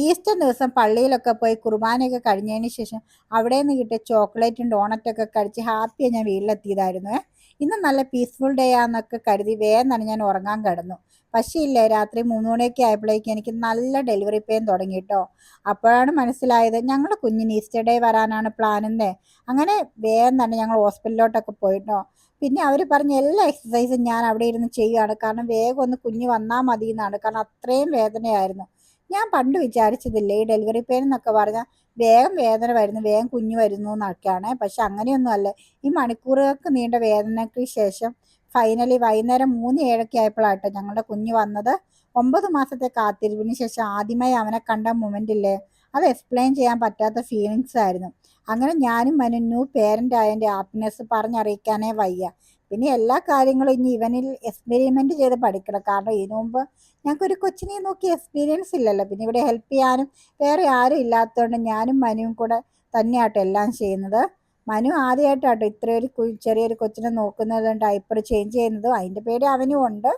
Easter ദിവസം പള്ളിയിലൊക്കെ പോയി കുർബാനയൊക്കെ കഴിഞ്ഞതിന് ശേഷം അവിടെ നിന്ന് കിട്ടിയ ചോക്ലേറ്റും ഡോണറ്റൊക്കെ കഴിച്ച് ഹാപ്പിയാണ് ഞാൻ വീട്ടിലെത്തിയതായിരുന്നു. ഇന്ന് നല്ല പീസ്ഫുൾ ഡേ ആന്നൊക്കെ കരുതി വേഗം തന്നെ ഞാൻ ഉറങ്ങാൻ കിടന്നു. പക്ഷേ ഇല്ലേ, രാത്രി 3 മണിയൊക്കെ ആയപ്പോഴേക്കും എനിക്ക് നല്ല ഡെലിവറി പെയിൻ തുടങ്ങി കേട്ടോ. അപ്പോഴാണ് മനസ്സിലായത് ഞങ്ങളുടെ കുഞ്ഞിന് ഈസ്റ്റർ ഡേ വരാനാണ് പ്ലാനെന്നേ. അങ്ങനെ വേഗം തന്നെ ഞങ്ങൾ ഹോസ്പിറ്റലിലോട്ടൊക്കെ പോയിട്ടോ. പിന്നെ അവർ പറഞ്ഞ എല്ലാ എക്സസൈസും ഞാൻ അവിടെ ഇരുന്ന് ചെയ്യുകയാണ്, കാരണം വേഗം ഒന്ന് കുഞ്ഞ് വന്നാൽ മതി എന്നാണ്, കാരണം അത്രയും വേദനയായിരുന്നു. ഞാൻ പണ്ട് വിചാരിച്ചതില്ലേ ഈ ഡെലിവറി പെയിൻ എന്നൊക്കെ പറഞ്ഞാൽ വേഗം വേദന വരുന്നു, വേഗം കുഞ്ഞ് വരുന്നു എന്നൊക്കെയാണ്. പക്ഷെ അങ്ങനെയൊന്നും അല്ല. ഈ മണിക്കൂറുകൾക്ക് നീണ്ട വേദനയ്ക്ക് ശേഷം ഫൈനലി വൈകുന്നേരം 3:07 ആയപ്പോഴാട്ടോ ഞങ്ങളുടെ കുഞ്ഞ് വന്നത്. 9 മാസത്തെ കാത്തിരിപ്പിന് ശേഷം ആദ്യമായി അവനെ കണ്ട മൊമെന്റ് ഇല്ലേ, അത് എക്സ്പ്ലെയിൻ ചെയ്യാൻ പറ്റാത്ത ഫീലിങ്സ് ആയിരുന്നു. അങ്ങനെ ഞാനും മനു ന്യൂ പേരന്റ് ആയതിൻ്റെ ഹാപ്പിനെസ് പറഞ്ഞറിയിക്കാനേ വയ്യ. പിന്നെ എല്ലാ കാര്യങ്ങളും ഇനി ഇവനിൽ എക്സ്പെരിമെന്റ് ചെയ്ത് പഠിക്കണം, കാരണം ഇതിനു മുമ്പ് ഞങ്ങൾക്കൊരു കൊച്ചിനെ നോക്കി എക്സ്പീരിയൻസ് ഇല്ലല്ലോ. പിന്നെ ഇവിടെ ഹെൽപ്പ് ചെയ്യാനും വേറെ ആരും ഇല്ലാത്തതുകൊണ്ട് ഞാനും മനുവും കൂടെ തന്നെയാട്ടോ എല്ലാം ചെയ്യുന്നത്. മനു ആദ്യമായിട്ടാട്ടോ ഇത്രയൊരു ചെറിയൊരു കൊച്ചിനെ നോക്കുന്നതും ഡയപ്പർ ചേഞ്ച് ചെയ്യുന്നതും. അതിൻ്റെ പേര് അവനും ഉണ്ട്.